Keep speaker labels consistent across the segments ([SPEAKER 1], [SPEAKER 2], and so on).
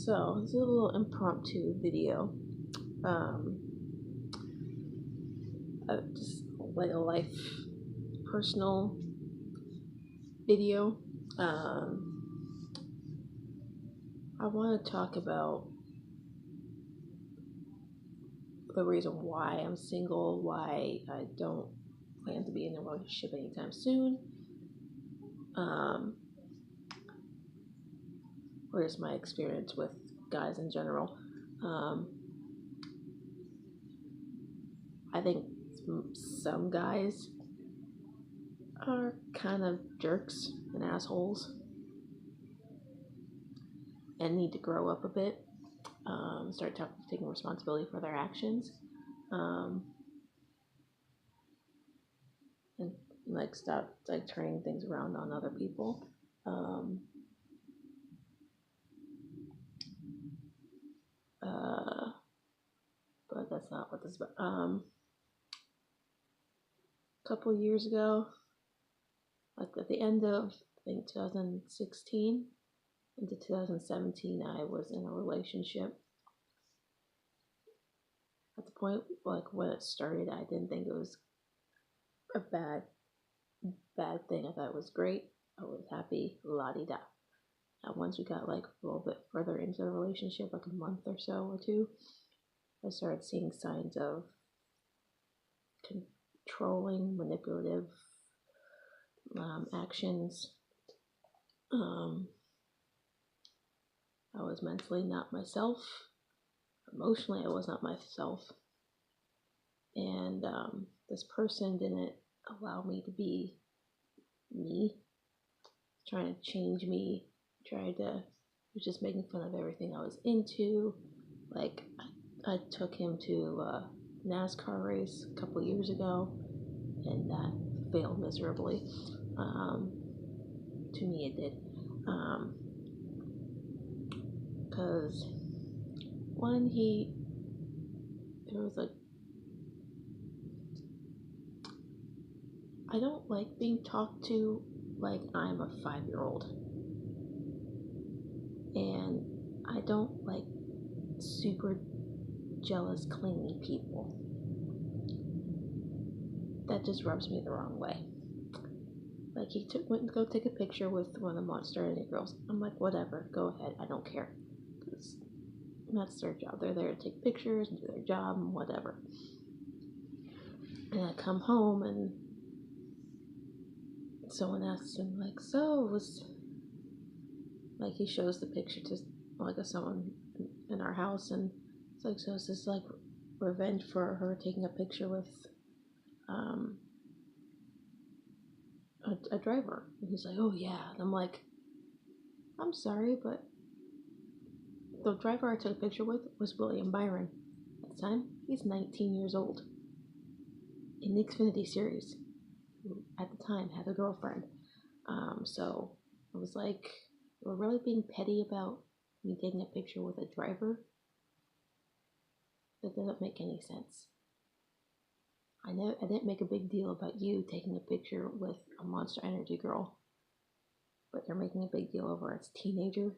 [SPEAKER 1] So this is a little impromptu video. Um, just like a life personal video. I want to talk about the reason why I'm single, why I don't plan to be in a relationship anytime soon. Or just my experience with guys in general. I think some guys are kind of jerks and assholes and need to grow up a bit, start taking responsibility for their actions, and like stop like turning things around on other people. But that's not what this is about. A couple of years ago, like at the end of I think 2016 into 2017, I was in a relationship. At the point like when it started, I didn't think it was a bad thing. I thought it was great. I was happy, la-di-da. And once we got like a little bit further into the relationship, like a month or so or two, I started seeing signs of controlling, manipulative actions. I was mentally not myself. Emotionally, I was not myself. And this person didn't allow me to be me, trying to change me, was just making fun of everything I was into. Like, I took him to a NASCAR race a couple years ago, and that failed miserably. To me, it did. Because one, there was like, I don't like being talked to like I'm a 5-year-old. And I don't like super jealous, clingy people. That just rubs me the wrong way. Like he went to go take a picture with one of the Monster Energy girls. I'm like, whatever, go ahead, I don't care. Because that's their job. They're there to take pictures and do their job and whatever. And I come home and someone asks him like, like he shows the picture to like someone in our house, and it's like, so is this like revenge for her taking a picture with a driver? And he's like, oh yeah. And I'm like, I'm sorry, but the driver I took a picture with was William Byron. At the time, he's 19 years old. In the Xfinity series, who at the time had a girlfriend. So I was like, we're really being petty about me taking a picture with a driver? That doesn't make any sense. I didn't make a big deal about you taking a picture with a Monster Energy girl, but you're making a big deal over its teenager.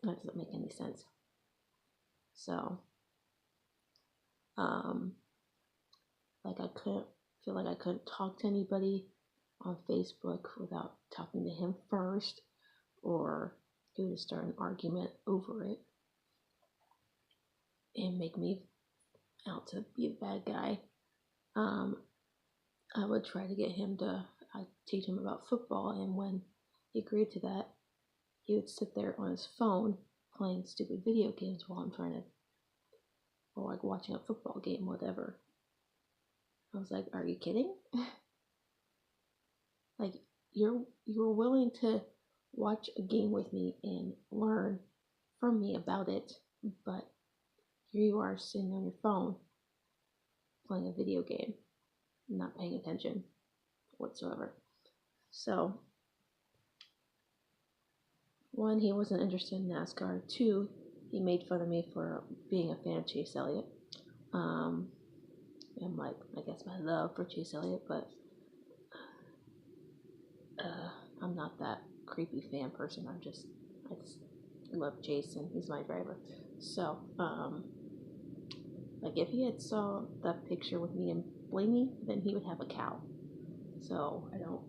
[SPEAKER 1] That doesn't make any sense. So, like I couldn't talk to anybody on Facebook without talking to him first, or he would start an argument over it and make me out to be a bad guy. I would try to get him to teach him about football, and when he agreed to that, he would sit there on his phone playing stupid video games while I'm or like watching a football game, whatever. I was like, are you kidding? Like, you're willing to watch a game with me and learn from me about it, but here you are sitting on your phone playing a video game, not paying attention whatsoever. So, one, he wasn't interested in NASCAR. Two, he made fun of me for being a fan of Chase Elliott. And like, I guess my love for Chase Elliott, but I'm not that creepy fan person. I just love Jason. He's my driver. So, like if he had saw that picture with me and Blaney, then he would have a cow. So I don't.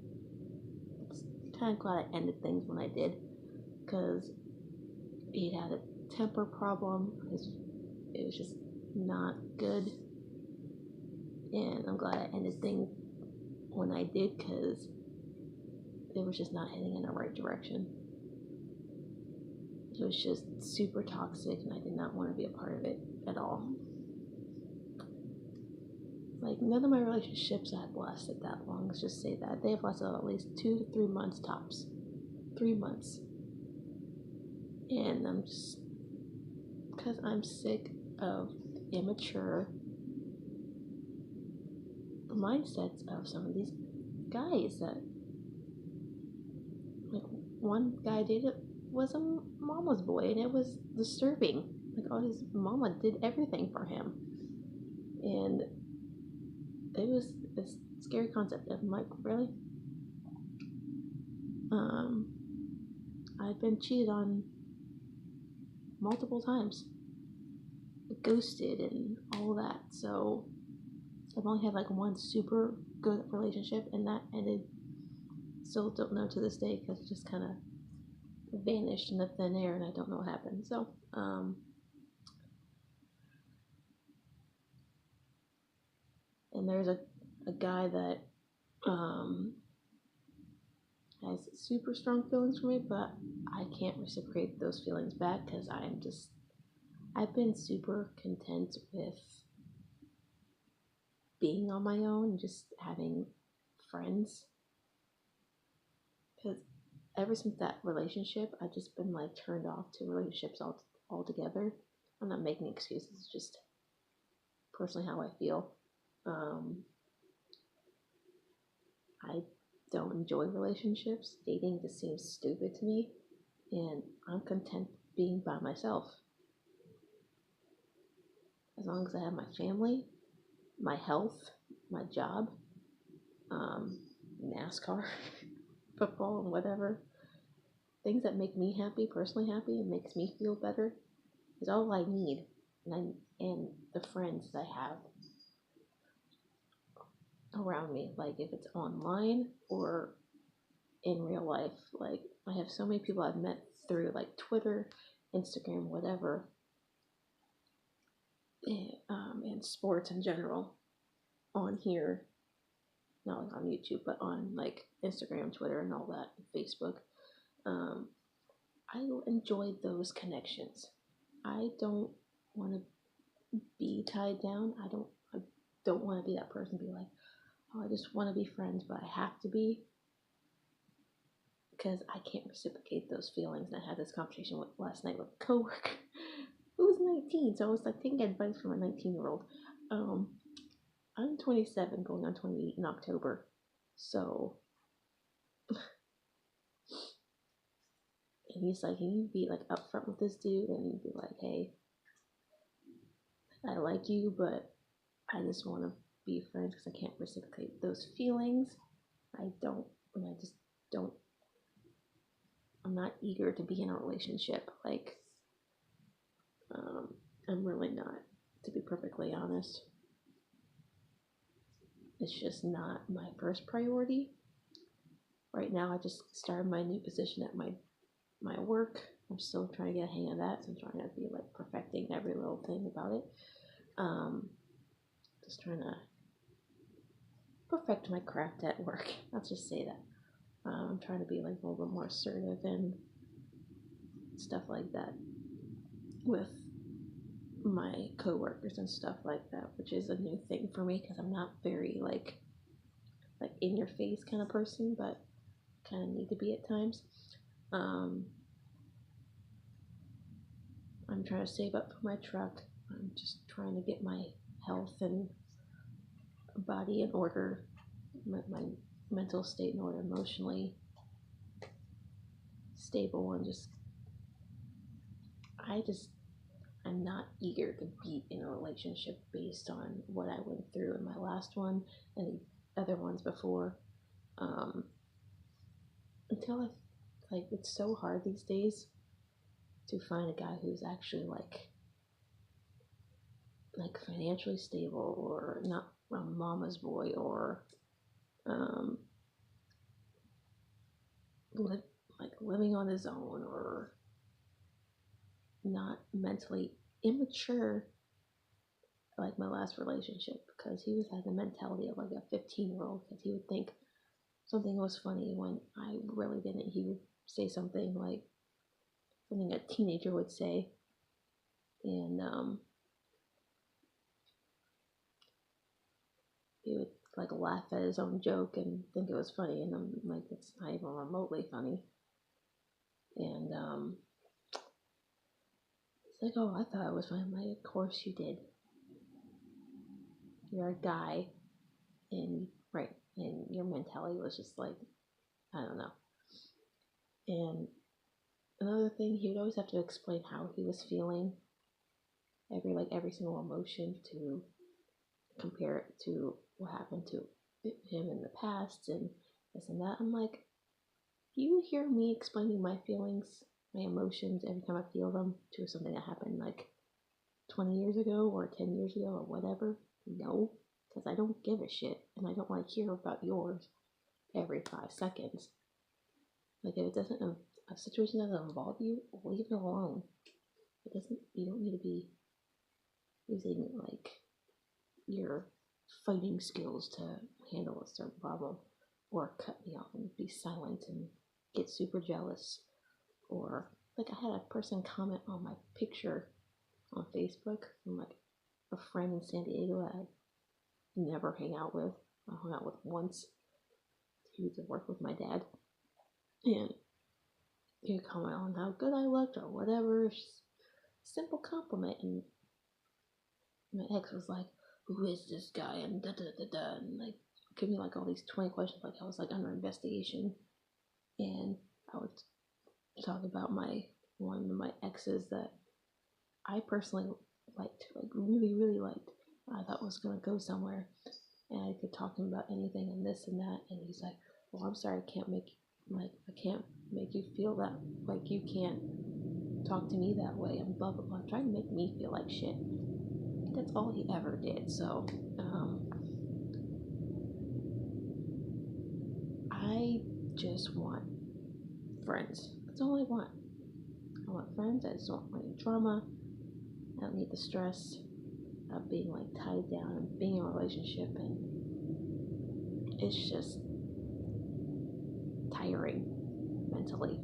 [SPEAKER 1] It's kind of glad I ended things when I did, because he had a temper problem. It was just not good, and I'm glad I ended things when I did, because it was just not heading in the right direction. It was just super toxic, and I did not want to be a part of it at all. Like, none of my relationships have lasted that long. Let's just say that. They have lasted at least 2 to 3 months tops. 3 months. And I'm just, because I'm sick of immature mindsets of some of these guys that, like, one guy I dated was a mama's boy, and it was disturbing. Like, all his mama did everything for him. And it was a scary concept. I'm like, really? I've been cheated on multiple times, ghosted, and all that. So I've only had like one super good relationship, and that ended. Still don't know to this day, because it just kind of vanished in the thin air, and I don't know what happened. So, and there's a guy that has super strong feelings for me, but I can't reciprocate those feelings back, because I've been super content with being on my own and just having friends. Because ever since that relationship, I've just been like turned off to relationships altogether. I'm not making excuses, it's just personally how I feel. I don't enjoy relationships. Dating just seems stupid to me, and I'm content being by myself. As long as I have my family, my health, my job, NASCAR, football, and whatever. Things that make me happy, personally happy, and makes me feel better is all I need. And the friends that I have around me, like if it's online or in real life. Like, I have so many people I've met through like Twitter, Instagram, whatever, and sports in general on here. Not like on YouTube, but on like Instagram, Twitter, and all that, and Facebook. I enjoy those connections. I don't want to be tied down. I don't want to be that person, be like, oh, I just want to be friends, but I have to be, because I can't reciprocate those feelings. And I had this conversation last night with a coworker who was 19, so I was like taking advice from a 19-year-old. I'm 27, going on 28 in October, so. And he's like, you need to be like upfront with this dude and be like, hey, I like you, but I just want to be friends, because I can't reciprocate those feelings. I just don't. I'm not eager to be in a relationship. Like, I'm really not, to be perfectly honest. It's just not my first priority. Right now, I just started my new position at my work. I'm still trying to get a hang of that, so I'm trying to be like perfecting every little thing about it. Just trying to perfect my craft at work. Let's just say that. I'm trying to be like a little bit more assertive and stuff like that with my coworkers and stuff like that, which is a new thing for me, because I'm not very like in your face kind of person, but kind of need to be at times. I'm trying to save up for my truck. I'm just trying to get my health and body in order, my mental state in order, emotionally stable, and I'm not eager to be in a relationship based on what I went through in my last one and the other ones before. Until like it's so hard these days to find a guy who's actually like financially stable or not a mama's boy or um li- like living on his own or not mentally immature like my last relationship because he was had the mentality of like a 15-year-old because he would think something was funny when I really didn't. He would say something like something a teenager would say, and he would like laugh at his own joke and think it was funny, and I'm like, it's not even remotely funny. And he's like, oh, I thought it was funny. I'm like, of course you did. You're a guy, and right, and your mentality was just like, I don't know. And another thing, he would always have to explain how he was feeling, every single emotion to compare it to what happened to him in the past and this and that. I'm like, do you hear me explaining my feelings, my emotions every time I feel them to something that happened like 20 years ago or 10 years ago or whatever? No, because I don't give a shit and I don't want to hear about yours every 5 seconds. Like if it doesn't, a situation doesn't involve you, leave it alone. It doesn't, you don't need to be using like your fighting skills to handle a certain problem or cut me off and be silent and get super jealous. Or like I had a person comment on my picture on Facebook from like a friend in San Diego that I never hang out with. I hung out with once. He used to work with my dad. And he would comment on how good I looked or whatever. Just simple compliment. And my ex was like, who is this guy? And da da da da. And like, give me like all these 20 questions like I was like under investigation. And I would talk about one of my exes that I personally liked, like really liked. I thought was gonna go somewhere, and I could talk to him about anything and this and that. And he's like, "Well, I'm sorry, I can't make you feel that like you can't talk to me that way." And blah blah blah, trying to make me feel like shit. That's all he ever did. So, I just want friends. That's all I want. I want friends. I just don't want any drama. I don't need the stress of being like tied down and being in a relationship, and it's just tiring mentally.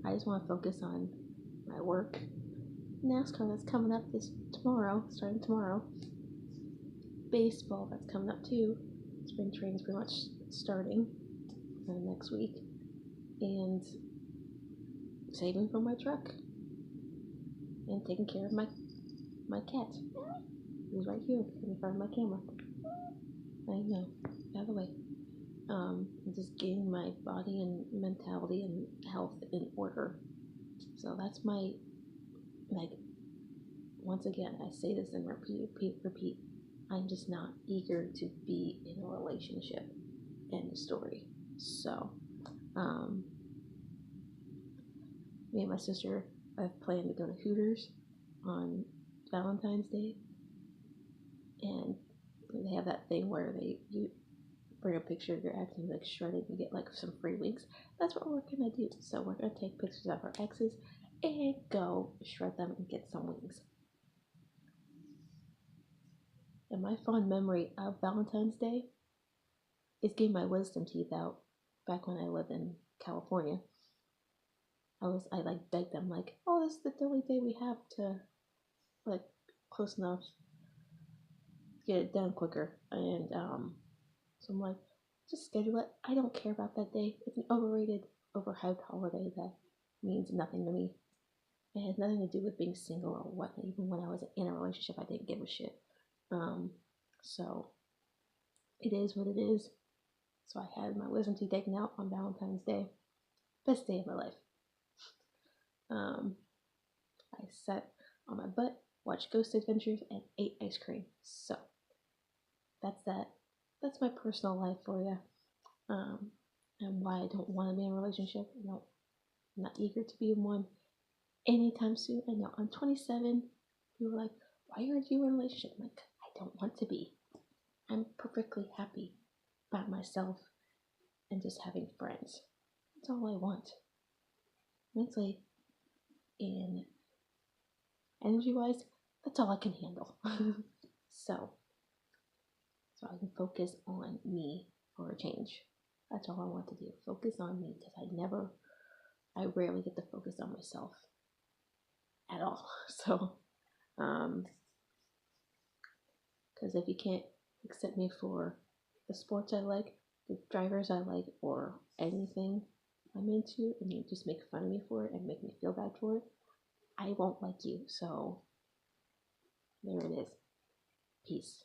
[SPEAKER 1] I just want to focus on my work. NASCAR that's coming up starting tomorrow. Baseball that's coming up too. Spring training is pretty much starting next week. And saving for my truck. And taking care of my cat. Who's right here in front of my camera. I know. Out of the way. Just getting my body and mentality and health in order. So that's my, like, once again, I say this and repeat. I'm just not eager to be in a relationship. End of story. So, me and my sister have planned to go to Hooters on Valentine's Day, and they have that thing where you bring a picture of your ex and like shred it and get like some free wings. That's what we're gonna do. So we're gonna take pictures of our exes and go shred them and get some wings. And my fond memory of Valentine's Day is getting my wisdom teeth out back when I lived in California. I like begged them like, oh, this is the only day we have to like close enough to get it done quicker. And so I'm like, just schedule it. I don't care about that day. It's an overhyped holiday that means nothing to me. It has nothing to do with being single or what. Even when I was in a relationship, I didn't give a shit. So it is what it is. So I had my wisdom teeth taken out on Valentine's Day. Best day of my life. I sat on my butt, watched Ghost Adventures, and ate ice cream. So that's that. That's my personal life for you. and why I don't want to be in a relationship. I'm not eager to be in one anytime soon. I know I'm 27. People are like, why aren't you in a relationship? I'm like, I don't want to be. I'm perfectly happy by myself and just having friends. That's all I want. Mentally and energy wise, that's all I can handle. so I can focus on me for a change. That's all I want to do. Focus on me because I rarely get to focus on myself at all. So, because if you can't accept me for the sports I like, the drivers I like, or anything I'm into, and you just make fun of me for it and make me feel bad for it, I won't like you. So, there it is. Peace.